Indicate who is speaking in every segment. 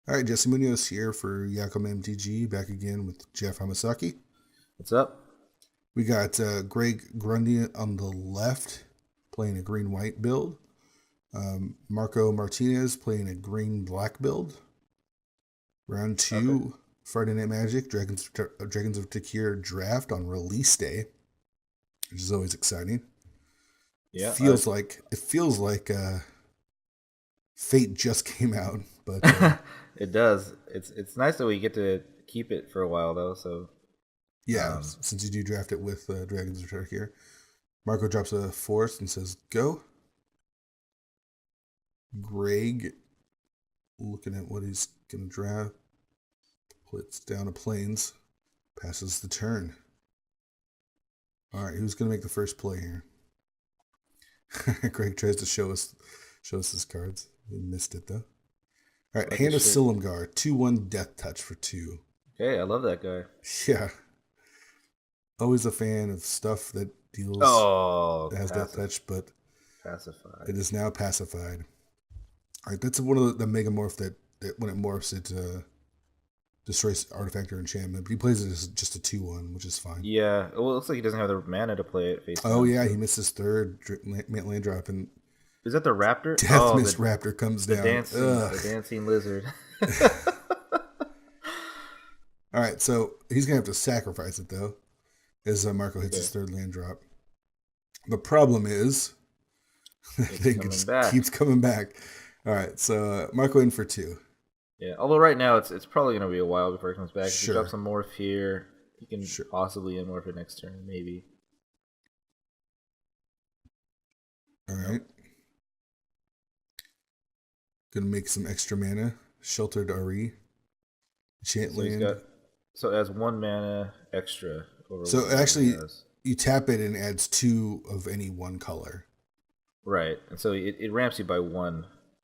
Speaker 1: All right, Jesse Munoz here for Yakum MTG, back again with Geoff Hamasaki.
Speaker 2: What's up?
Speaker 1: We got Greg Grundy on the left playing a green-white build. Marco Martinez playing a green-black build. Round
Speaker 2: Okay.
Speaker 1: two, Friday Night Magic, Dragons of Takir draft on release day, which is always exciting.
Speaker 2: Yeah,
Speaker 1: It feels like Fate just came out, but
Speaker 2: it does. It's nice that we get to keep it for a while though. So,
Speaker 1: yeah,
Speaker 2: um,
Speaker 1: since you do draft it with Dragons of Takir, Marco drops a force and says go. Greg looking at what he's going to draft, puts down a plains, passes the turn. All right, who's going to make the first play here? Greg tries to show us his cards. He missed it though. All right,
Speaker 2: like it
Speaker 1: Hand of
Speaker 2: should.
Speaker 1: Silumgar, 2/1 Death Touch for 2.
Speaker 2: Okay, I love that guy.
Speaker 1: Yeah, always a fan of stuff that deals
Speaker 2: Oh,
Speaker 1: that has Death Touch, but it
Speaker 2: pacified.
Speaker 1: is now pacified. All right, that's one of the Megamorph that when it morphs, it destroys artifact or enchantment. But he plays it as just a 2/1, which is fine.
Speaker 2: Yeah. Well, it looks like he doesn't have the mana to play it face
Speaker 1: Oh
Speaker 2: down.
Speaker 1: yeah, he
Speaker 2: So,
Speaker 1: missed his third land drop, and
Speaker 2: is that the raptor?
Speaker 1: Death
Speaker 2: Oh,
Speaker 1: Mist Raptor comes down.
Speaker 2: the
Speaker 1: Ugh.
Speaker 2: dancing lizard.
Speaker 1: All right, so he's gonna have to sacrifice it though, as Marco hits
Speaker 2: Okay,
Speaker 1: his third land drop. The problem is, the
Speaker 2: it's
Speaker 1: thing
Speaker 2: coming
Speaker 1: just
Speaker 2: back.
Speaker 1: keeps coming back. All right, so Marco in for 2.
Speaker 2: Yeah. Although right now it's probably gonna be a while before it comes back. If he
Speaker 1: Sure,
Speaker 2: drops some morph here, he can
Speaker 1: sure.
Speaker 2: possibly morph it next turn, maybe.
Speaker 1: All
Speaker 2: Nope.
Speaker 1: right, gonna make some extra mana. Sheltered RE, enchant
Speaker 2: So he's got
Speaker 1: land.
Speaker 2: it has 1 mana extra over
Speaker 1: So
Speaker 2: what he already
Speaker 1: actually,
Speaker 2: has.
Speaker 1: you tap it and adds 2 of any one color.
Speaker 2: Right, and so it ramps you by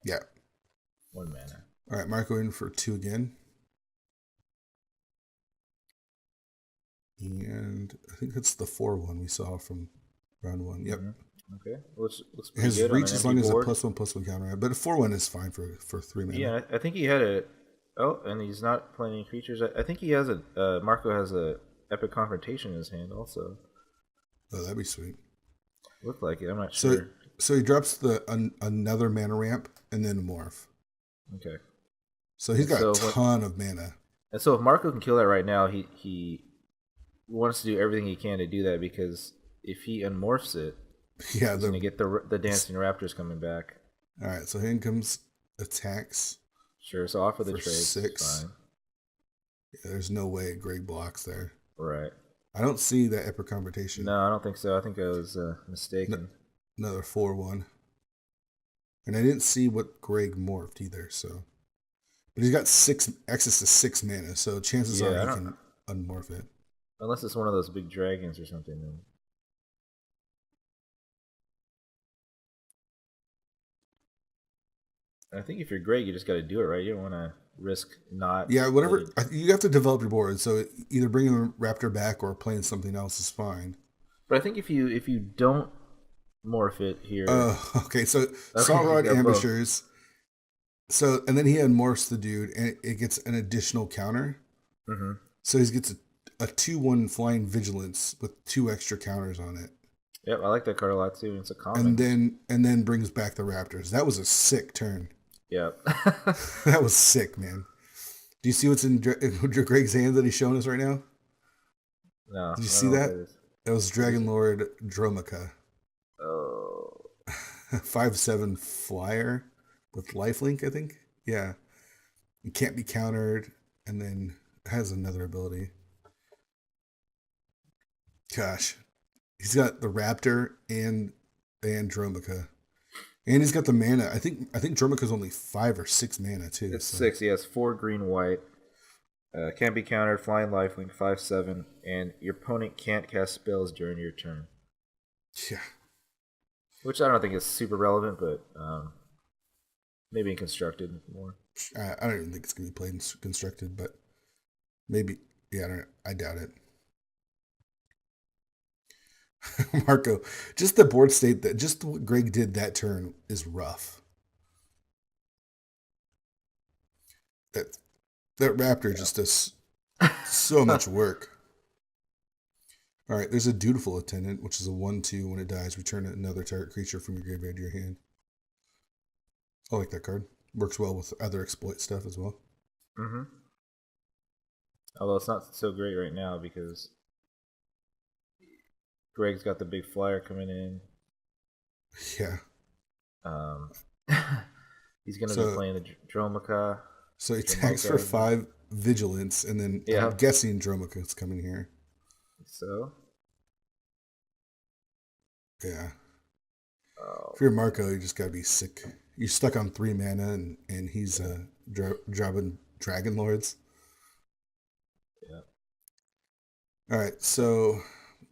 Speaker 1: Yeah.
Speaker 2: one mana.
Speaker 1: All right, Marco in for 2 again. And I think that's the 4/1 we saw from round 1. Yep.
Speaker 2: Okay, which looks
Speaker 1: It
Speaker 2: pretty
Speaker 1: has
Speaker 2: good on
Speaker 1: reach
Speaker 2: an
Speaker 1: as
Speaker 2: empty
Speaker 1: long as a
Speaker 2: board.
Speaker 1: +1/+1 counter, but a 4/1 is fine for 3 mana.
Speaker 2: Yeah, I think he had a. Oh, and he's not playing any creatures. I think he has a. Marco has a epic confrontation in his hand also.
Speaker 1: Oh, that'd be sweet.
Speaker 2: Looked like it. I'm not
Speaker 1: So
Speaker 2: sure.
Speaker 1: so he drops another mana ramp and then a morph.
Speaker 2: Okay,
Speaker 1: So he's
Speaker 2: and
Speaker 1: got a
Speaker 2: so
Speaker 1: ton of mana.
Speaker 2: if Marco can kill that right now, he wants to do everything he can to do that because if he unmorphs it,
Speaker 1: Yeah,
Speaker 2: he's gonna get the dancing raptors coming back.
Speaker 1: all right. So here comes attacks
Speaker 2: Sure, so offer the
Speaker 1: for
Speaker 2: trades.
Speaker 1: 6.
Speaker 2: Fine.
Speaker 1: Yeah, there's no way Greg blocks there.
Speaker 2: Right.
Speaker 1: I don't see that epic confrontation.
Speaker 2: No, I don't think so. I think I was mistaken.
Speaker 1: Another 4/1. And I didn't see what Greg morphed either, so. But he's got access to 6 mana, so chances are
Speaker 2: Yeah, I
Speaker 1: he
Speaker 2: don't.
Speaker 1: can unmorph it.
Speaker 2: Unless it's one of those big dragons or something. Then. I think if you're great, you just got to do it, right? You don't want to risk not.
Speaker 1: Yeah, whatever.
Speaker 2: Letting...
Speaker 1: You have to develop your board, so either bringing the Raptor back or playing something else is fine.
Speaker 2: But I think if you don't morph it here,
Speaker 1: Okay, so
Speaker 2: okay,
Speaker 1: Salt
Speaker 2: he's
Speaker 1: Rod
Speaker 2: got both.
Speaker 1: Ambushers. So, and then he unmorphs the dude, and it gets an additional counter.
Speaker 2: Mm-hmm.
Speaker 1: So he gets a 2/1 Flying Vigilance with 2 extra counters on it.
Speaker 2: Yep, I like that card a lot too. It's a
Speaker 1: And
Speaker 2: common.
Speaker 1: then brings back the Raptors. That was a sick turn.
Speaker 2: Yep.
Speaker 1: That was sick, man. Do you see what's in Greg's hand that he's showing us right now?
Speaker 2: No,
Speaker 1: Did you
Speaker 2: I don't
Speaker 1: see
Speaker 2: know what
Speaker 1: that?
Speaker 2: that is.
Speaker 1: That was
Speaker 2: What is
Speaker 1: Dragon
Speaker 2: it?
Speaker 1: Lord Dromica.
Speaker 2: Oh,
Speaker 1: 5/7 flyer with lifelink, I think. Yeah. It can't be countered, and then has another ability. Gosh. He's got the Raptor and Dromica. And he's got the mana. I think Dromica's only 5 or 6 mana too.
Speaker 2: it's
Speaker 1: So
Speaker 2: 6. He has 4 green, white. Can't be countered. Flying lifelink 5/7, and your opponent can't cast spells during your turn.
Speaker 1: yeah.
Speaker 2: Which I don't think is super relevant, but maybe in constructed more.
Speaker 1: I don't even think it's gonna be played and constructed, but maybe. Yeah, I doubt it. Marco, just the board state that just what Greg did that turn is rough. that raptor just does so much work. All right, there's a Dutiful Attendant, which is a 1/2. When it dies, return another target creature from your graveyard to your hand. I like that card. Works well with other exploit stuff as well.
Speaker 2: Mm-hmm. Although it's not so great right now because Greg's got the big flyer coming in.
Speaker 1: Yeah.
Speaker 2: He's going to be playing the Dromoka.
Speaker 1: So he attacks for 5 vigilance, and then I'm guessing Dromoka's coming here.
Speaker 2: So?
Speaker 1: Yeah. If you're Marco, you just gotta be sick. You're stuck on 3 mana, and he's dropping Dragon Lords.
Speaker 2: Yeah.
Speaker 1: All right, so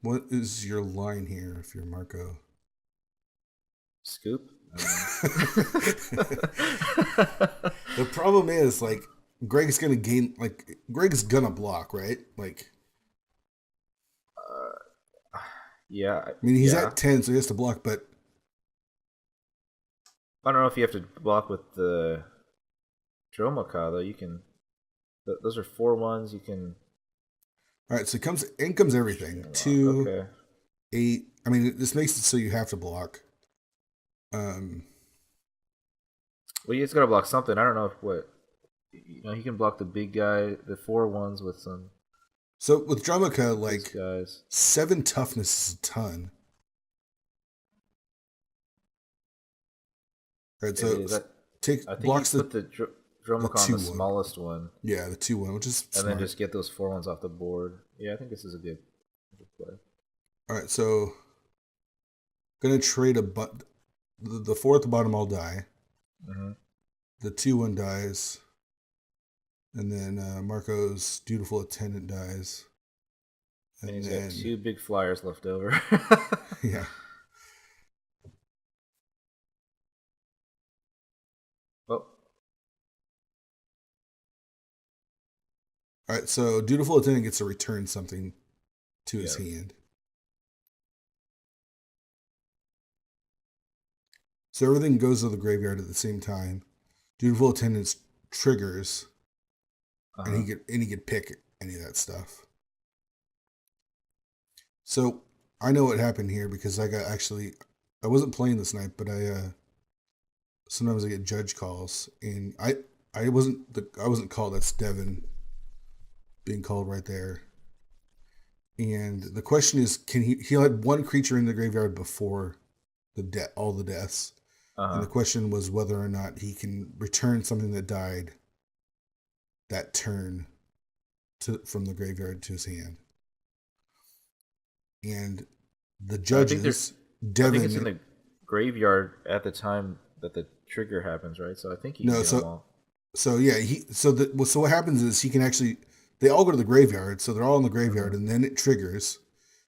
Speaker 1: what is your line here if you're Marco?
Speaker 2: Scoop?
Speaker 1: The problem is, like, Greg's gonna block, right? Like,
Speaker 2: yeah.
Speaker 1: I mean, he's at 10, so he has to block, but
Speaker 2: I don't know if you have to block with the Dromoka, though. You can. Those are 4/1s. You can.
Speaker 1: All right, so in comes everything. 2, 8. I mean, this makes it so you have to block.
Speaker 2: Well, you just gotta block something. I don't know he can block the big guy, the 4/1s with some.
Speaker 1: So with Dromoka, like,
Speaker 2: guys.
Speaker 1: 7 toughness is a ton. Right, so blocks
Speaker 2: put the Dromoka on the smallest one.
Speaker 1: Yeah, the 2/1, which is smart.
Speaker 2: Then just get those 4/1s off the board. Yeah, I think this is a good play.
Speaker 1: All right, so gonna trade the 4 at the bottom all die.
Speaker 2: Mm-hmm.
Speaker 1: The 2/1 dies, and then Marco's Dutiful Attendant dies.
Speaker 2: And he's got 2 big flyers left over.
Speaker 1: Yeah.
Speaker 2: Oh.
Speaker 1: All right, so Dutiful Attendant gets to return something to his hand. So everything goes to the graveyard at the same time. Dutiful Attendant triggers, and he could pick any of that stuff. So I know what happened here because I wasn't playing this night, but sometimes I get judge calls, and I wasn't called. That's Devin being called right there. And the question is, he had 1 creature in the graveyard before all the deaths. And the question was whether or not he can return something that died that turn from the graveyard to his hand. And the judges,
Speaker 2: Devin, I think it's in the graveyard at the time that the trigger happens, right? So I think he can get them all.
Speaker 1: So yeah, so what happens is he can actually, they all go to the graveyard, so they're all in the graveyard, and then it triggers,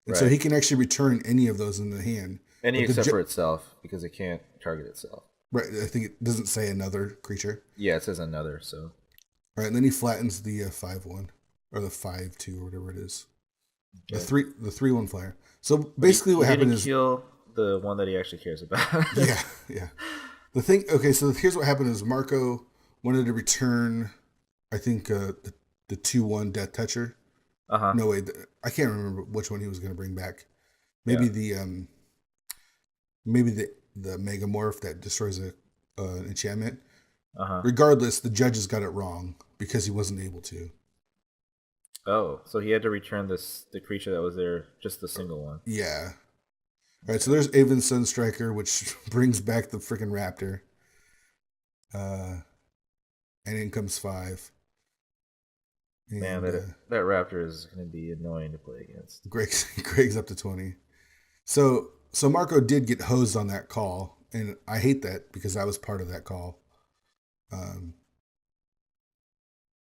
Speaker 1: and so he can actually return any of those in the hand.
Speaker 2: Any except for itself, because it can't target itself.
Speaker 1: Right, I think it doesn't say another creature.
Speaker 2: Yeah, it says another, so.
Speaker 1: All right, and then he flattens the 5/1, or the 5/2, or whatever it is. Okay. The 3/1 flyer. So basically what happened is...
Speaker 2: kill the one that he actually cares about.
Speaker 1: Yeah. The thing... Okay, so here's what happened is Marco wanted to return, I think, the 2/1 Death Toucher. No, wait, I can't remember which one he was going to bring back. Maybe the Megamorph that destroys an enchantment. Regardless, the judges got it wrong because he wasn't able to.
Speaker 2: Oh, so he had to return the creature that was there, just the single one.
Speaker 1: Yeah. All right, so there's Avon Sunstriker, which brings back the freaking Raptor. And in comes 5. And,
Speaker 2: man, that Raptor is going to be annoying to play against.
Speaker 1: Greg's up to 20. So Marco did get hosed on that call, and I hate that because I was part of that call.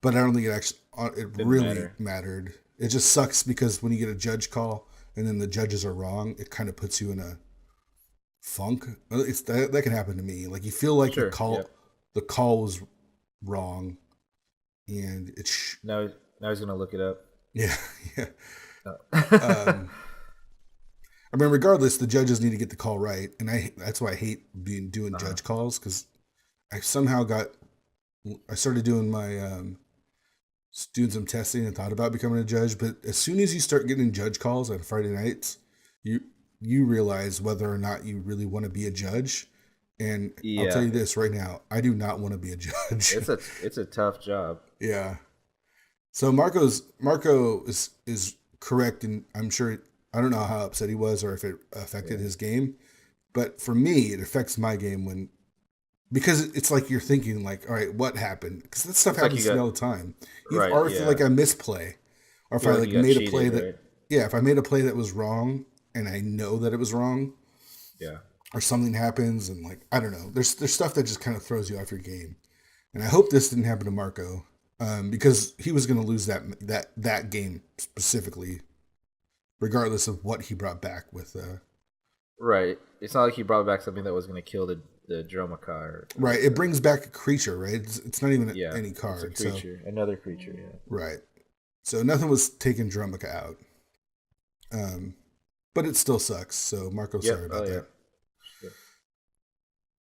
Speaker 1: But I don't think it really mattered. It just sucks because when you get a judge call and then the judges are wrong, it kind of puts you in a funk. That can happen to me. Like you feel like the call was wrong, and it's
Speaker 2: now he's gonna look it up.
Speaker 1: Yeah. I mean, regardless, the judges need to get the call right, and that's why I hate doing judge calls because I somehow got I started doing my doing some testing and thought about becoming a judge. But as soon as you start getting judge calls on Friday nights, you realize whether or not you really want to be a judge. And I'll tell
Speaker 2: Yeah,
Speaker 1: you this right now, I do not want to be a judge.
Speaker 2: it's a tough job.
Speaker 1: Yeah. So Marco is correct, and I'm sure I don't know how upset he was or if it affected
Speaker 2: Yeah.
Speaker 1: his game, but for me, it affects my game when because it's like you're thinking like, all right, what happened? Because that stuff
Speaker 2: It's like you
Speaker 1: happens to me
Speaker 2: got
Speaker 1: all the time.
Speaker 2: right.
Speaker 1: Or if
Speaker 2: Yeah,
Speaker 1: like I misplay, or if
Speaker 2: feel
Speaker 1: I
Speaker 2: like
Speaker 1: like
Speaker 2: you got
Speaker 1: made a play
Speaker 2: cheated,
Speaker 1: that
Speaker 2: right?
Speaker 1: yeah, if I made a play that was wrong and I know that it was wrong,
Speaker 2: Yeah.
Speaker 1: or something happens and like I don't know, there's stuff that just kind of throws you off your game. And I hope this didn't happen to Marco, because he was going to lose that game specifically, regardless of what he brought back with.
Speaker 2: Right. It's not like he brought back something that was going to kill the Dromaka.
Speaker 1: Right, it brings back a creature, right? It's not even
Speaker 2: Yeah,
Speaker 1: any
Speaker 2: it's a
Speaker 1: card.
Speaker 2: creature, another creature. Yeah.
Speaker 1: Right, so nothing was taking Drumica out, but it still sucks. So Marco,
Speaker 2: Yep.
Speaker 1: sorry
Speaker 2: Oh
Speaker 1: about
Speaker 2: yeah.
Speaker 1: that.
Speaker 2: Sure.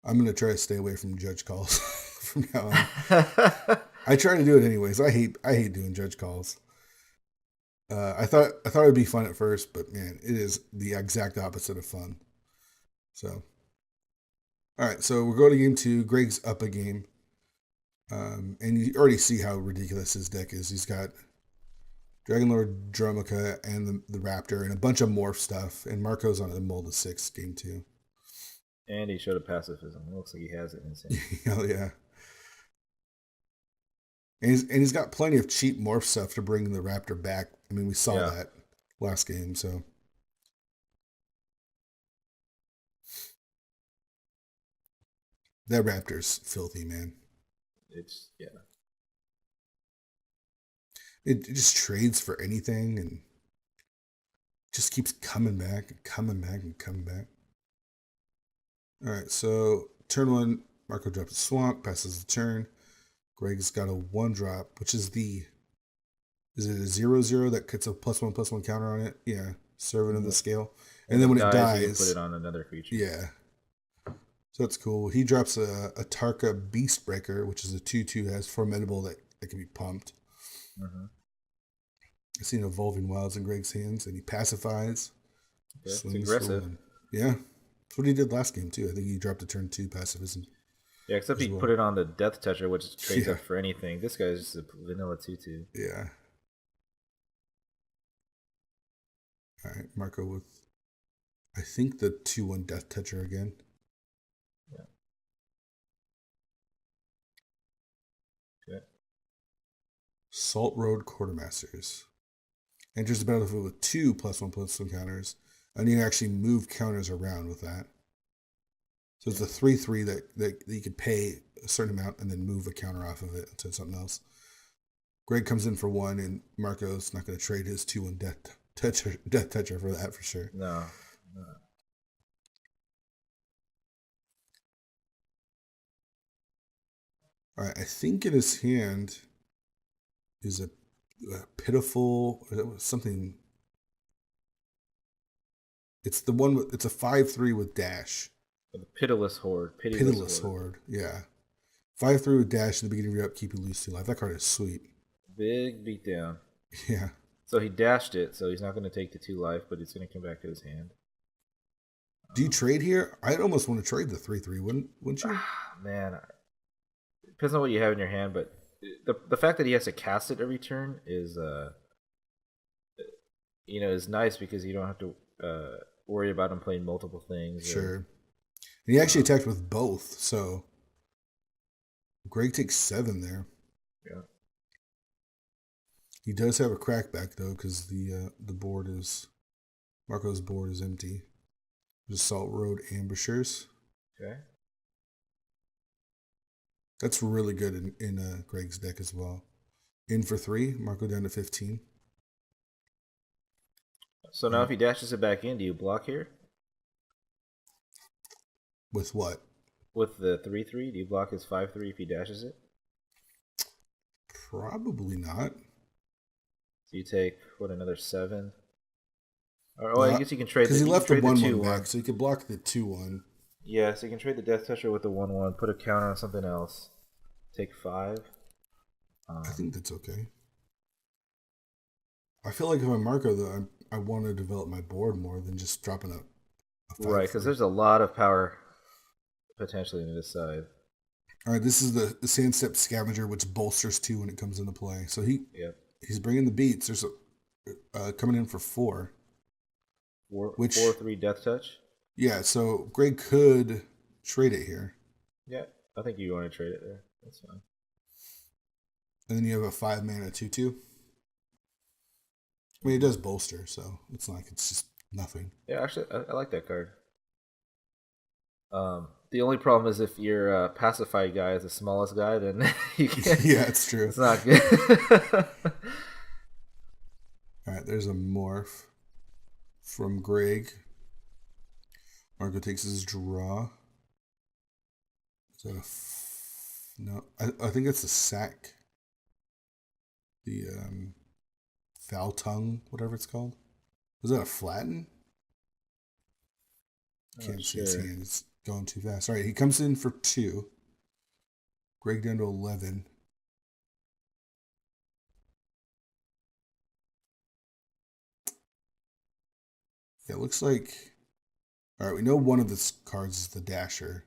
Speaker 1: I'm gonna try to stay away from judge calls from now on. I try to do it anyways. I hate doing judge calls. I thought it would be fun at first, but man, it is the exact opposite of fun. So, all right, so we're going to game two. Greg's up a game, and you already see how ridiculous his deck is. He's got Dragonlord, Dromica, and the Raptor, and a bunch of morph stuff. And Marco's on a mold of 6 game two.
Speaker 2: And he showed a pacifism. It looks like he has it in his hand.
Speaker 1: Oh yeah. And he's got plenty of cheap morph stuff to bring the Raptor back. I mean, we saw that last game, so. That Raptor's filthy, man.
Speaker 2: It's
Speaker 1: It just trades for anything and just keeps coming back and coming back and coming back. All right, so turn one, Marco drops a swamp, passes the turn. Greg's got a 1-drop, which is is it a 0/0 that gets a +1/+1 counter on it? Yeah, servant of the scale. And then when it dies,
Speaker 2: you can put it on another creature.
Speaker 1: Yeah. So that's cool. He drops a Tarka Beastbreaker, which is a 2/2, has formidable that can be pumped.
Speaker 2: Mm-hmm.
Speaker 1: I seen Evolving Wilds in Greg's hands, and he pacifies.
Speaker 2: Okay, it's aggressive.
Speaker 1: Yeah. That's what he did last game, too. I think he dropped a turn 2 pacifism.
Speaker 2: Yeah, except he put it on the Death Toucher, which trades up for anything. This guy's just a vanilla 2/2.
Speaker 1: Yeah. All right, Marco with, I think, the 2/1 Death Toucher again.
Speaker 2: Yeah. Okay.
Speaker 1: Salt Road Quartermasters. Enters the battlefield with 2 +1/+1 counters, and you can actually move counters around with that. So it's a 3/3 that you could pay a certain amount and then move a counter off of it to something else. Greg comes in for 1, and Marco's not going to trade his 2/1 Death Toucher for that for sure.
Speaker 2: No.
Speaker 1: All right, I think in his hand is a pitiful something. It's the one with, it's a 5/3 with dash.
Speaker 2: The Pitiless Horde.
Speaker 1: Pitiless Horde. Yeah. 5/3 with dash at the beginning of your upkeep, you lose 2 life. That card is sweet.
Speaker 2: Big beatdown.
Speaker 1: Yeah.
Speaker 2: So he dashed it, so he's not going to take the 2 life, but it's going to come back to his hand.
Speaker 1: Do you trade here? I'd almost want to trade the 3/3, wouldn't you?
Speaker 2: Man, it depends on what you have in your hand, but the fact that he has to cast it every turn is is nice because you don't have to worry about him playing multiple things.
Speaker 1: Sure. And he actually attacked with both, so Greg takes 7 there.
Speaker 2: Yeah.
Speaker 1: He does have a crackback though, because the board is Marco's board is empty. There's Salt Road Ambushers.
Speaker 2: Okay.
Speaker 1: That's really good in Greg's deck as well. In for 3, Marco down to 15.
Speaker 2: So now if he dashes it back in, do you block here?
Speaker 1: With what?
Speaker 2: With the 3/3, do you block his 5/3 if he dashes it?
Speaker 1: Probably not.
Speaker 2: So you take another 7. Or I guess you can trade
Speaker 1: because he left the 1/1 back,
Speaker 2: 2/1.
Speaker 1: so you could block the 2/1.
Speaker 2: Yeah, so you can trade the Death Toucher with the 1/1, put a counter on something else, take 5.
Speaker 1: I think that's okay. I feel like if I'm Marco, though, I want to develop my board more than just dropping a 5.
Speaker 2: Right, because there's a lot of power potentially in this side.
Speaker 1: All right, this is the Sandstep Scavenger, which bolsters 2 when it comes into play. So
Speaker 2: Yep.
Speaker 1: he's bringing the beats. There's a coming in for 4.
Speaker 2: 4/3 Death Touch.
Speaker 1: Yeah, so Greg could trade it here.
Speaker 2: Yeah, I think you want to trade it there. That's fine.
Speaker 1: And then you have a 5 mana 2/2. I mean, it does bolster, so it's not like it's just nothing.
Speaker 2: Yeah, actually, I like that card. The only problem is if your pacified guy is the smallest guy, then you can't.
Speaker 1: Yeah, it's true.
Speaker 2: It's not good.
Speaker 1: All right, there's a morph from Greg. Marco takes his draw. Is that no? I think it's the sack. The foul tongue, whatever it's called. Was that a flatten? Can't see his hand. It's going too fast. All right, he comes in for 2. Greg down to 11. Yeah, it looks like. All right, we know one of the cards is the Dasher.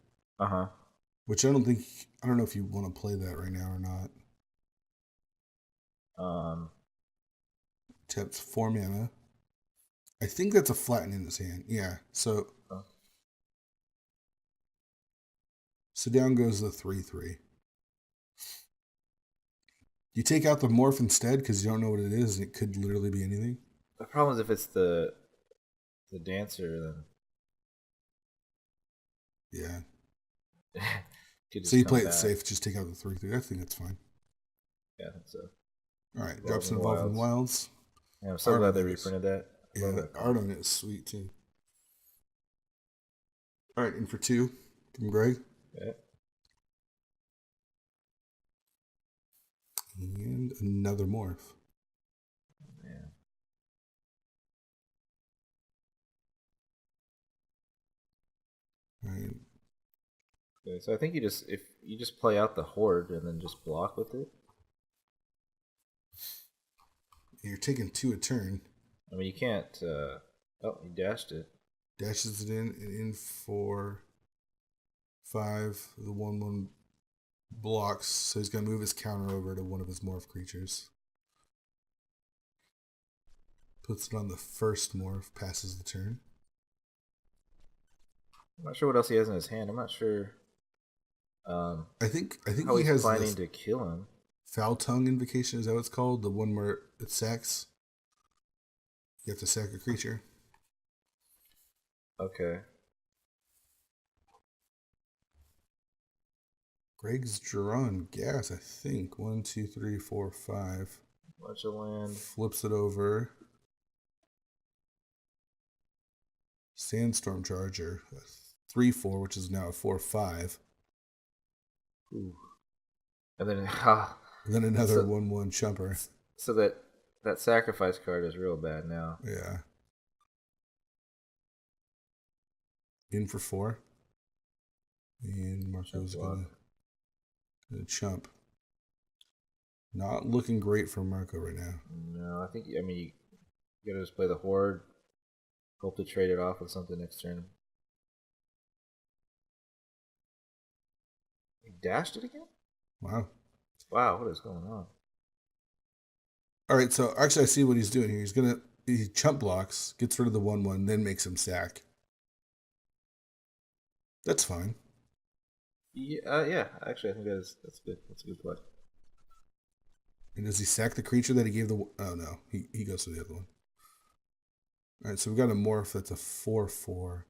Speaker 1: Which I don't know if you want to play that right now or not. Taps 4 mana. I think that's a flatten in his hand. Yeah, so. So down goes the 3/3. You take out the morph instead because you don't know what it is, and it could literally be anything.
Speaker 2: The problem is if it's the dancer, then
Speaker 1: yeah.
Speaker 2: So
Speaker 1: you play it safe, just take out the 3/3. I think that's fine.
Speaker 2: Yeah, I think so.
Speaker 1: All right, drops Evolving Wilds.
Speaker 2: Yeah, I'm so glad they reprinted that.
Speaker 1: Yeah, the art on it is sweet too. All right, in for 2 from Greg.
Speaker 2: Yeah.
Speaker 1: And another morph.
Speaker 2: Man.
Speaker 1: All right.
Speaker 2: Okay, so I think if you just play out the horde and then just block with it.
Speaker 1: You're taking 2 a turn.
Speaker 2: I mean, you can't. Oh, he dashed it.
Speaker 1: Dashes it in and in for 5. The 1/1 blocks, so he's going to move his counter over to one of his morph creatures. Puts it on the first morph, passes the turn.
Speaker 2: I'm not sure what else he has in his hand. I'm not sure.
Speaker 1: I think
Speaker 2: how
Speaker 1: he
Speaker 2: he's
Speaker 1: has
Speaker 2: planning to kill him.
Speaker 1: Foul Tongue Invocation, is that what it's called? The one where it sacks. You have to sack a creature.
Speaker 2: Okay.
Speaker 1: Greg's drawing gas, I think. 1, 2, 3, 4, 5.
Speaker 2: Bunch of land.
Speaker 1: Flips it over. Sandstorm Charger. 3/4, which is now a 4/5.
Speaker 2: Ooh. And then
Speaker 1: And then another 1/1 chumper.
Speaker 2: So that sacrifice card is real bad now.
Speaker 1: Yeah. In for 4. And Marco's gonna chump. Not looking great for Marco right now.
Speaker 2: No, I mean you gotta just play the horde. Hope to trade it off with something next turn. He dashed it again?
Speaker 1: Wow.
Speaker 2: Wow, what is going on?
Speaker 1: All right, so actually I see what he's doing here. He chump blocks, gets rid of the 1/1, then makes him sack. That's fine.
Speaker 2: Yeah. Actually, I think that's good. That's a good play.
Speaker 1: And does he sack the creature that he gave the? Oh no, he goes to the other one. All right, so we've got a morph that's a 4/4.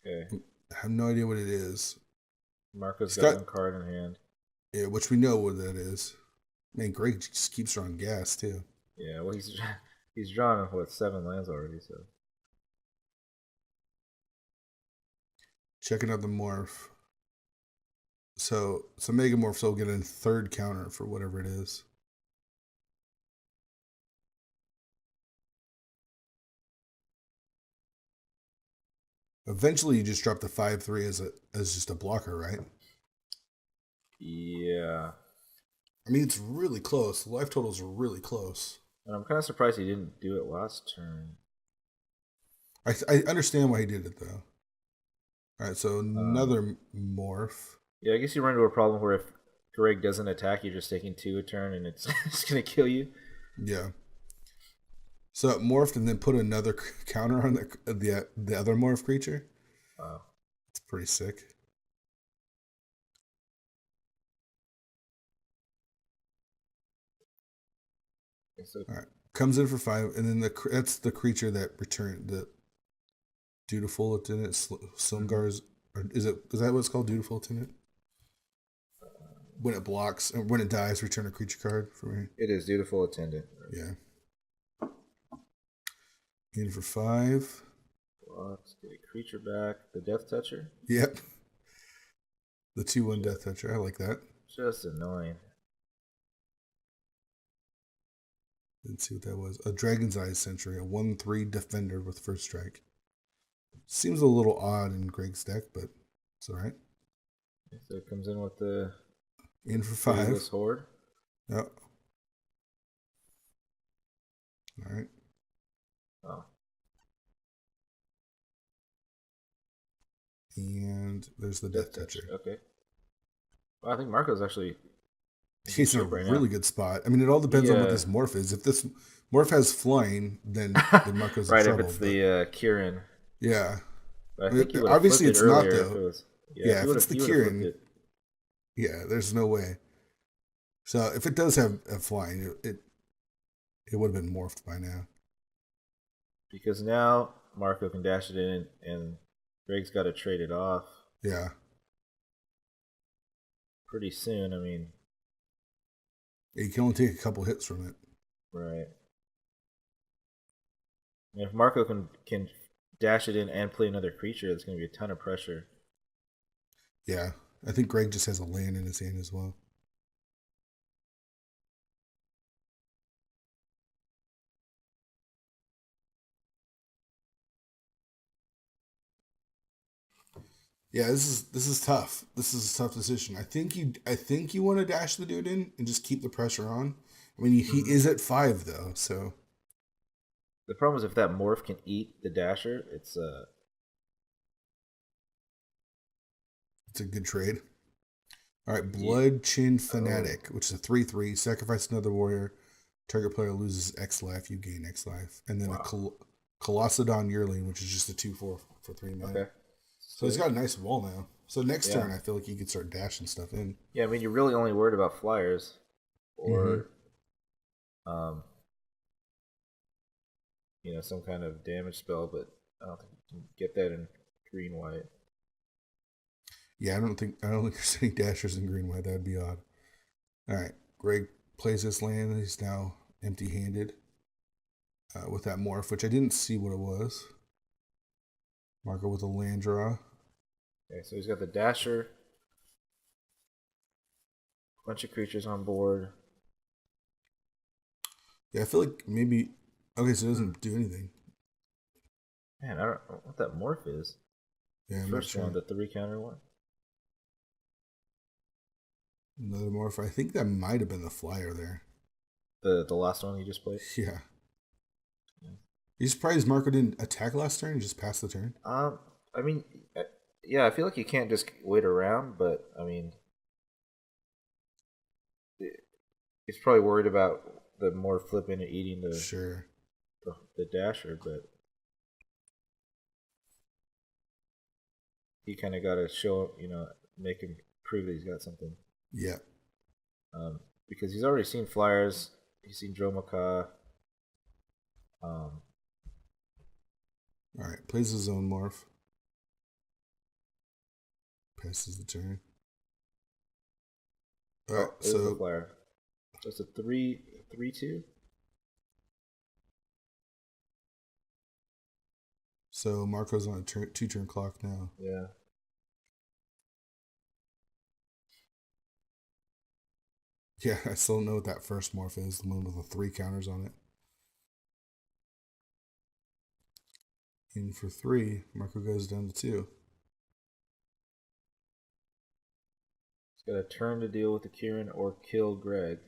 Speaker 2: Okay.
Speaker 1: I have no idea what it is.
Speaker 2: Marco's got one card in hand.
Speaker 1: Yeah, which we know what that is. Man, Greg just keeps drawing gas too.
Speaker 2: Yeah, well he's drawn 7 lands already, so.
Speaker 1: Checking out the morph. So Megamorphs will get a 3rd counter for whatever it is. Eventually, you just drop the 5/3 as just a blocker, right?
Speaker 2: Yeah.
Speaker 1: I mean, it's really close. The life totals are really close.
Speaker 2: And I'm kind of surprised he didn't do it last turn.
Speaker 1: I understand why he did it though. All right, so another morph.
Speaker 2: Yeah, I guess you run into a problem where if Greg doesn't attack, you're just taking 2 a turn, and it's just gonna kill you.
Speaker 1: Yeah. So it morphed and then put another counter on the other morph creature.
Speaker 2: Wow.
Speaker 1: It's pretty sick.
Speaker 2: So,
Speaker 1: All right, comes in for 5, and then that's the creature that returned the dutiful lieutenant Slumgar's. Or is that what it's called? Dutiful lieutenant. When it blocks, or when it dies, return a creature card for me.
Speaker 2: it is Dutiful Attendant.
Speaker 1: Yeah. In for 5.
Speaker 2: Blocks, get a creature back. The Death Toucher.
Speaker 1: Yep. The 2/1 Death Toucher. I like that.
Speaker 2: Just annoying.
Speaker 1: Let's see what that was. A Dragon's Eyes Sentry, a 1/3 defender with first strike. Seems a little odd in Greg's deck, but it's alright.
Speaker 2: So it comes in with the
Speaker 1: In for 5.
Speaker 2: Horde.
Speaker 1: Yep. Alright.
Speaker 2: Oh.
Speaker 1: And there's the Death Toucher.
Speaker 2: Okay. Well, I think Marco's actually
Speaker 1: He's in a really good spot. I mean, it all depends on what this morph is. If this morph has flying, then Marco's
Speaker 2: right,
Speaker 1: in trouble.
Speaker 2: If it's the Kieran.
Speaker 1: Yeah.
Speaker 2: But I think
Speaker 1: obviously it's not, though. If it's the Kieran, yeah, there's no way. So if it does have a flying, it would have been morphed by now.
Speaker 2: Because now Marco can dash it in, and Greg's got to trade it off.
Speaker 1: Yeah.
Speaker 2: Pretty soon, I mean.
Speaker 1: You can only take a couple hits from it.
Speaker 2: Right. And if Marco can dash it in and play another creature, it's going to be a ton of pressure.
Speaker 1: Yeah. I think Greg just has a land in his hand as well. Yeah, this is tough. This is a tough decision. I think you want to dash the dude in and just keep the pressure on. I mean, he is at 5 though, so
Speaker 2: the problem is if that morph can eat the dasher, it's
Speaker 1: a good trade. All right, Blood Chin Fanatic, which is a 3/3. Sacrifice another warrior. Target player loses X life. You gain X life, and then a Colossadon Yearling, which is just a 2/4 for 3 mana. Okay. So he's got a nice wall now. So next turn, I feel like he could start dashing stuff in.
Speaker 2: Yeah, I mean, you're really only worried about flyers, or, some kind of damage spell. But I don't think you can get that in green-white.
Speaker 1: Yeah, I don't think there's any dashers in green-white. That'd be odd. All right, Greg plays this land. He's now empty-handed with that morph, which I didn't see what it was. Marco with a land draw.
Speaker 2: Okay, so he's got the dasher. Bunch of creatures on board.
Speaker 1: Yeah, I feel like maybe. Okay, so it doesn't do anything.
Speaker 2: Man, I don't know what that morph is.
Speaker 1: Yeah,
Speaker 2: first one, the 3-counter one.
Speaker 1: Another morph. I think that might have been the flyer there.
Speaker 2: The last one you just played.
Speaker 1: Yeah. You surprised Marco didn't attack last turn? He just passed the turn.
Speaker 2: I mean, yeah, I feel like you can't just wait around, but I mean, he's probably worried about the more flipping and eating the dasher, but he kind of got to show, make him prove that he's got something.
Speaker 1: Yeah.
Speaker 2: Because he's already seen flyers. He's seen Dromaka.
Speaker 1: All right, plays his own morph. Passes the turn. All right, so
Speaker 2: the flyer. So it's a 3/2.
Speaker 1: So Marco's on a 2-turn clock now.
Speaker 2: Yeah.
Speaker 1: Yeah, I still don't know what that first morph is, the one with the 3 counters on it. In for 3, Marco goes down to 2.
Speaker 2: Got a turn to deal with the Kieran or kill Greg.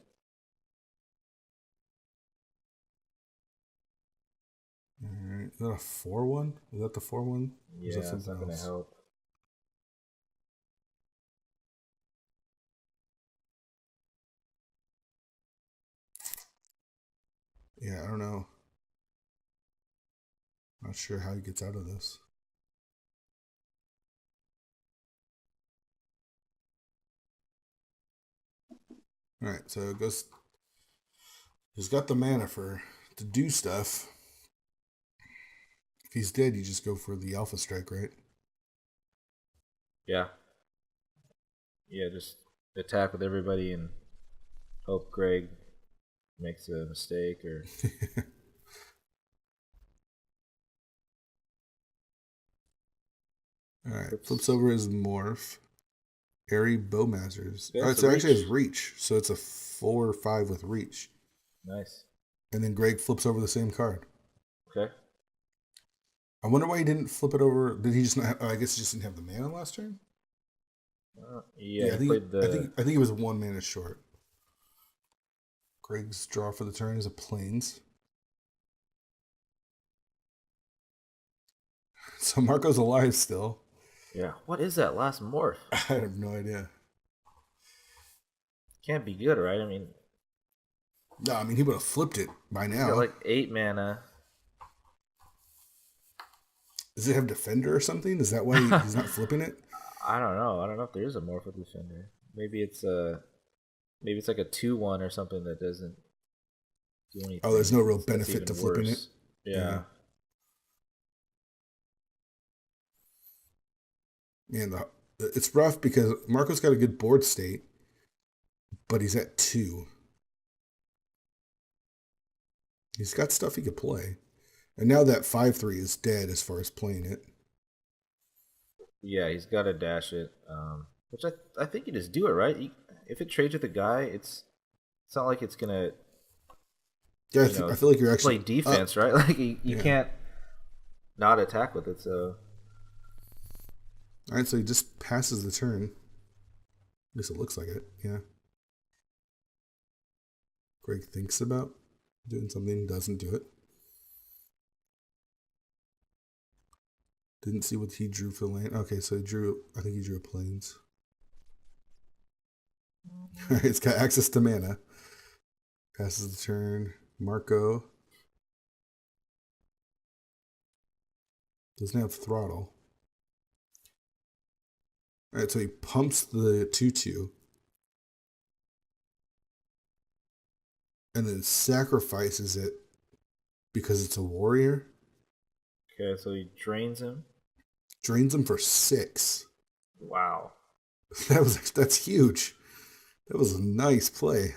Speaker 1: Alright. Is that a 4-1? Is that the 4-1?
Speaker 2: Yeah, it's not going to help.
Speaker 1: Yeah, I don't know. Not sure how he gets out of this. Alright, so it goes. He's got the mana to do stuff. If he's dead, you just go for the Alpha Strike, right?
Speaker 2: Yeah. Yeah, just attack with everybody and hope Greg makes a mistake or.
Speaker 1: Alright, flips over his Morph. Airy Bowmasters.
Speaker 2: Yeah,
Speaker 1: Oh,
Speaker 2: it's
Speaker 1: so
Speaker 2: a
Speaker 1: it actually has
Speaker 2: reach.
Speaker 1: reach. So it's a 4 or 5 with reach.
Speaker 2: Nice.
Speaker 1: And then Greg flips over the same card.
Speaker 2: Okay.
Speaker 1: I wonder why he didn't flip it over. Did he just not? I guess he just didn't have the mana last turn.
Speaker 2: Yeah,
Speaker 1: I
Speaker 2: he played the.
Speaker 1: I think he was 1 mana short. Greg's draw for the turn is a Plains. So Marco's alive still.
Speaker 2: Yeah. What is that last morph?
Speaker 1: I have no idea.
Speaker 2: Can't be good, right? I mean,
Speaker 1: No, I mean he would have flipped it by
Speaker 2: he's
Speaker 1: now.
Speaker 2: got like 8 mana.
Speaker 1: Does it have Defender or something? Is that why he's not flipping it?
Speaker 2: I don't know. I don't know if there is a morph with defender. Maybe it's like a 2/1 or something that doesn't do anything.
Speaker 1: Oh, there's no real
Speaker 2: That's
Speaker 1: benefit to flipping
Speaker 2: worse.
Speaker 1: it.
Speaker 2: Yeah.
Speaker 1: Man, it's rough because Marco's got a good board state, but he's at 2. He's got stuff he could play. And now that 5/3 is dead as far as playing it.
Speaker 2: Yeah, he's got to dash it. Which I think you just do it, right? If it trades with a guy, it's not like it's gonna.
Speaker 1: Yeah, I feel like you're actually
Speaker 2: play defense, right? Like you can't not attack with it. So.
Speaker 1: All right, so he just passes the turn. At least it looks like it. Yeah. Greg thinks about doing something, doesn't do it. Didn't see what he drew for land. Okay, so I think he drew a Plains. All right, it's got access to mana. Passes the turn. Marco doesn't have throttle. All right, so he pumps the 2/2 and then sacrifices it because it's a warrior.
Speaker 2: Okay, so he drains him.
Speaker 1: Drains him for 6.
Speaker 2: Wow.
Speaker 1: That's huge. That was a nice play.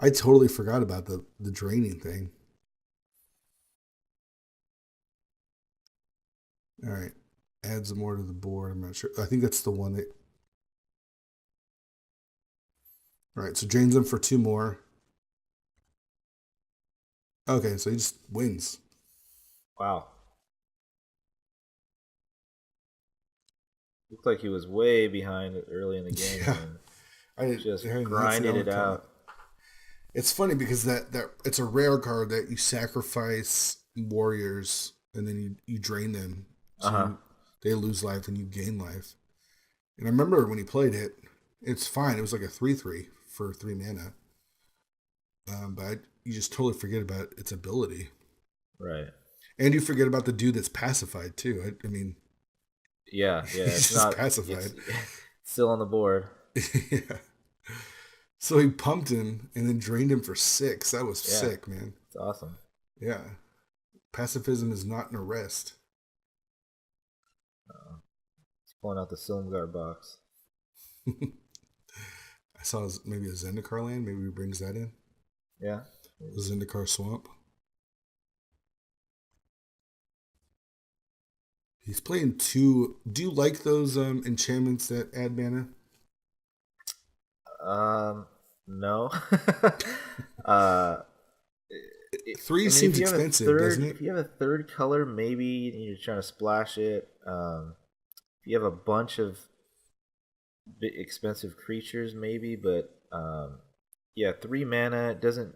Speaker 1: I totally forgot about the draining thing. All right. Add some more to the board. I'm not sure. I think that's the one that. All right. So drains them for 2 more. Okay. So he just wins.
Speaker 2: Wow. Looked like he was way behind early in the game.
Speaker 1: Yeah.
Speaker 2: And just grinded it out.
Speaker 1: It's funny because that it's a rare card that you sacrifice warriors and then you drain them. So they lose life and you gain life. And I remember when he played it, it's fine. It was like a 3/3 for 3 mana. But you just totally forget about its ability.
Speaker 2: Right.
Speaker 1: And you forget about the dude that's pacified too. I mean,
Speaker 2: yeah,
Speaker 1: it's just not pacified.
Speaker 2: It's still on the board.
Speaker 1: Yeah. So he pumped him and then drained him for 6. That was sick, man.
Speaker 2: It's awesome.
Speaker 1: Yeah. Pacifism is not an arrest.
Speaker 2: He's pulling out the Silmgar box.
Speaker 1: I saw maybe a Zendikar land. Maybe he brings that in.
Speaker 2: Yeah.
Speaker 1: The Zendikar Swamp. He's playing 2. Do you like those enchantments that add mana?
Speaker 2: No.
Speaker 1: 3 seems expensive, doesn't it?
Speaker 2: If you have a third color, maybe you're trying to splash it. If you have a bunch of bit expensive creatures maybe, but yeah, 3 mana. It doesn't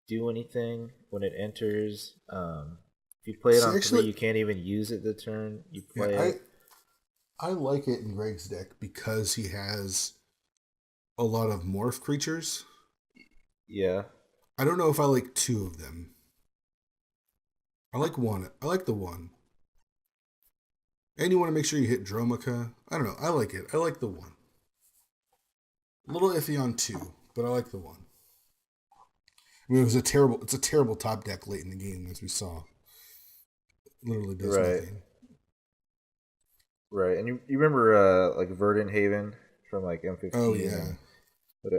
Speaker 2: do anything when it enters. If you play it
Speaker 1: See,
Speaker 2: on three,
Speaker 1: actually,
Speaker 2: you can't even use it the turn you
Speaker 1: yeah,
Speaker 2: play it.
Speaker 1: I like it in Greg's deck because he has a lot of morph creatures.
Speaker 2: Yeah.
Speaker 1: I don't know if I like two of them. I like one. I like the one. And you want to make sure you hit Dromica. I don't know. I like it. I like the one. A little iffy on two, but I like the one. I mean, it's a terrible top deck late in the game, as we saw. Literally does
Speaker 2: Right.
Speaker 1: nothing.
Speaker 2: Right. And you remember like Verdant Haven from like
Speaker 1: Oh
Speaker 2: M15
Speaker 1: yeah,
Speaker 2: and but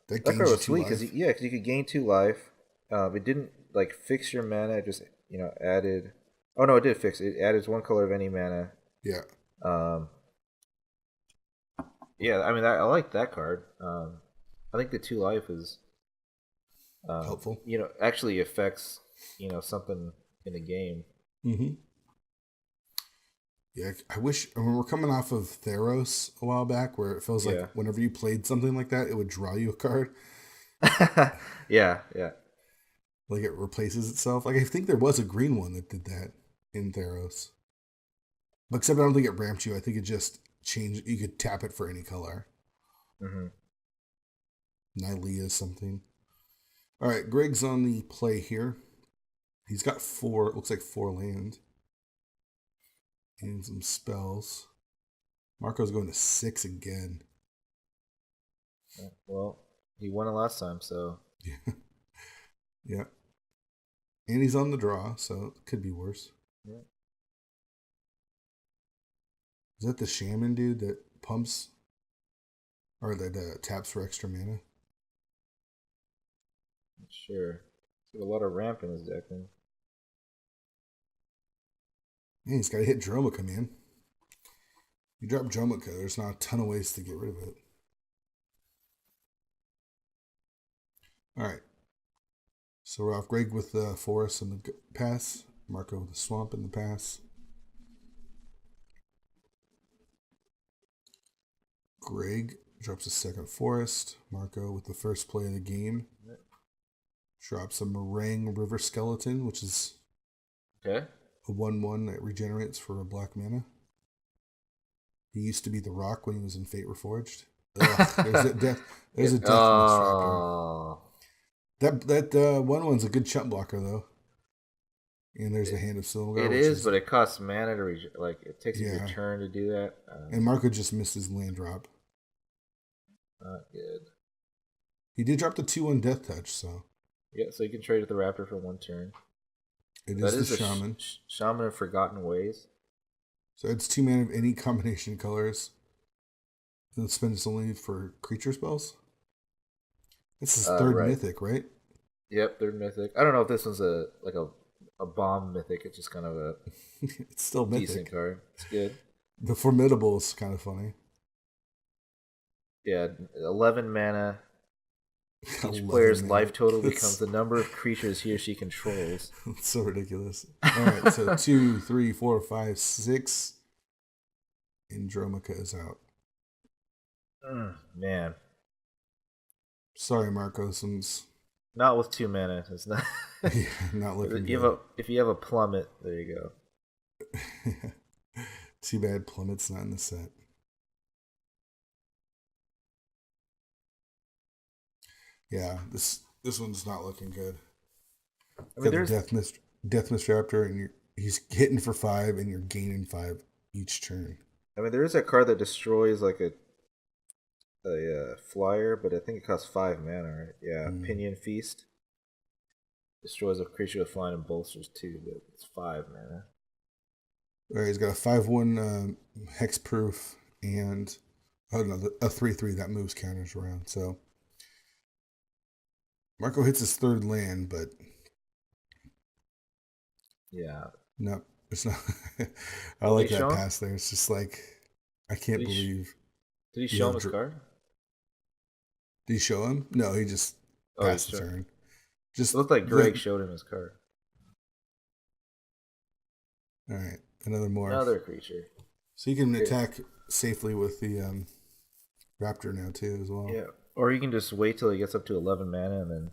Speaker 1: that
Speaker 2: that card
Speaker 1: gains you
Speaker 2: was
Speaker 1: two
Speaker 2: sweet because
Speaker 1: life.
Speaker 2: yeah, because you could gain 2 life. It didn't like fix your mana. It just added. Oh no, it did fix it. It added 1 color of any mana.
Speaker 1: Yeah,
Speaker 2: Um, yeah, I mean I like that card. I think the 2 life is
Speaker 1: helpful.
Speaker 2: actually affects something in the game.
Speaker 1: Mm-hmm. Yeah, I wish. I mean, we're coming off of Theros a while back, where it feels like
Speaker 2: Yeah.
Speaker 1: whenever you played something like that, it would draw you a card.
Speaker 2: Yeah, yeah.
Speaker 1: Like it replaces itself. Like I think there was a green one that did that in Theros. But except I don't think it ramped you. I think it just changed. You could tap it for any color.
Speaker 2: Hmm.
Speaker 1: Nylea something. All right, Greg's on the play here. He's got four. It looks like 4 land and some spells. Marco's going to 6 again.
Speaker 2: Well, he won it last time, so
Speaker 1: Yeah, yeah. And he's on the draw, so it could be worse.
Speaker 2: yeah.
Speaker 1: Is that the shaman dude that pumps or that taps for extra mana?
Speaker 2: Sure. He's got a lot of ramp in his deck then.
Speaker 1: Man, he's got to hit Dromica, man. You drop Dromica, there's not a ton of ways to get rid of it. All right. So we're off Greg with the forest and the pass. Marco with the swamp and the pass. Greg drops a second forest. Marco with the first play of the game drops a Meringue River Skeleton, which is
Speaker 2: Okay.
Speaker 1: a 1/1 that regenerates for a black mana. He used to be the Rock when he was in Fate Reforged. Ugh, there's a death. There's a death raptor.
Speaker 2: Oh.
Speaker 1: That 1/1's a good chump blocker though. And there's the
Speaker 2: It,
Speaker 1: Hand of Silver,
Speaker 2: it
Speaker 1: which
Speaker 2: is,
Speaker 1: is
Speaker 2: but it costs mana to like it takes your
Speaker 1: yeah.
Speaker 2: turn to do that.
Speaker 1: And Marco just missed his land drop.
Speaker 2: Not good.
Speaker 1: He did drop the 2/1 Death Touch, so
Speaker 2: Yeah, so you can trade with the Raptor for 1 turn.
Speaker 1: it
Speaker 2: That
Speaker 1: is the
Speaker 2: is a
Speaker 1: Shaman.
Speaker 2: Shaman of Forgotten Ways.
Speaker 1: So it's 2 mana of any combination of colors. Then spend its only for creature spells. This is third
Speaker 2: Right.
Speaker 1: mythic, right?
Speaker 2: Yep, they're mythic. I don't know if this one's a bomb mythic. It's just kind of a
Speaker 1: It's still
Speaker 2: decent
Speaker 1: mythic.
Speaker 2: card. It's good.
Speaker 1: The Formidable is kind of funny.
Speaker 2: Yeah, 11 mana. Each
Speaker 1: 11
Speaker 2: player's
Speaker 1: mana.
Speaker 2: life total becomes the number of creatures he or she controls.
Speaker 1: It's so ridiculous. All right, so 2, 3, 4, 5, 6. Andromica is out.
Speaker 2: Man,
Speaker 1: Sorry, Marco. Some's
Speaker 2: not with 2 mana. It's not.
Speaker 1: yeah, not looking good.
Speaker 2: If you have a plummet, there you go.
Speaker 1: Too bad Plummet's not in the set. Yeah, this one's not looking good.
Speaker 2: I
Speaker 1: Got
Speaker 2: mean,
Speaker 1: the
Speaker 2: there's.
Speaker 1: Death Mist Raptor, and he's hitting for 5, and you're gaining 5 each turn.
Speaker 2: I mean, there is a card that destroys like a flyer, but I think it costs 5 mana, right? Yeah, Pinion Feast destroys a creature with flying and bolsters 2, but it's 5 mana.
Speaker 1: All right, he's got a 5/1 hexproof and a 3/3 that moves counters around. So Marco hits his third land, but
Speaker 2: Yeah.
Speaker 1: no, it's not. I
Speaker 2: Did
Speaker 1: like
Speaker 2: he
Speaker 1: that
Speaker 2: show him?
Speaker 1: pass there. It's just like I can't
Speaker 2: Did he,
Speaker 1: believe.
Speaker 2: did he
Speaker 1: you
Speaker 2: show
Speaker 1: have
Speaker 2: him his card?
Speaker 1: Did he show him? No, he just
Speaker 2: Oh, he
Speaker 1: passed the
Speaker 2: showed.
Speaker 1: turn.
Speaker 2: It
Speaker 1: Just
Speaker 2: looked like Greg showed him his card.
Speaker 1: All right, another morph.
Speaker 2: Another creature.
Speaker 1: So you can attack safely with the Raptor now too as well.
Speaker 2: Yeah, or you can just wait till he gets up to 11 mana and then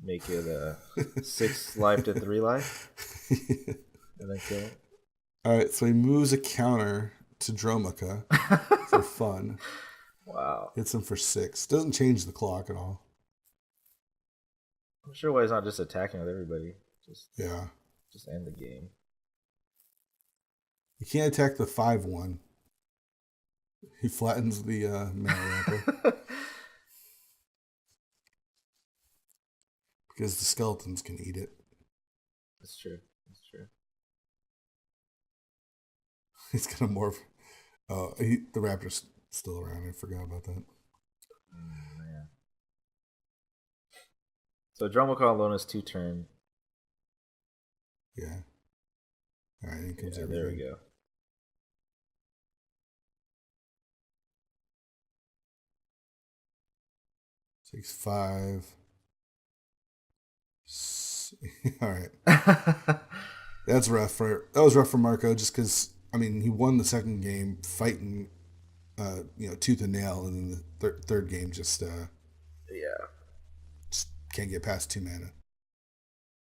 Speaker 2: make it 6 life to 3 life, and then kill it.
Speaker 1: All right, so he moves a counter to Dromica for fun.
Speaker 2: Wow.
Speaker 1: Hits him for 6. Doesn't change the clock at all.
Speaker 2: I'm sure why he's not just attacking with everybody. Just end the game.
Speaker 1: You can't attack the 5/1. He flattens the mana ramper. Because the skeletons can eat it.
Speaker 2: That's true.
Speaker 1: He's gonna morph. Oh, the Raptor's still around. I forgot about that.
Speaker 2: Man. So Dromica alone is 2 turn.
Speaker 1: Yeah. All right, here comes
Speaker 2: there
Speaker 1: everything.
Speaker 2: we go.
Speaker 1: Takes 5. All right. That was rough for Marco, just because he won the second game fighting, tooth and nail, and then the third game just can't get past 2 mana.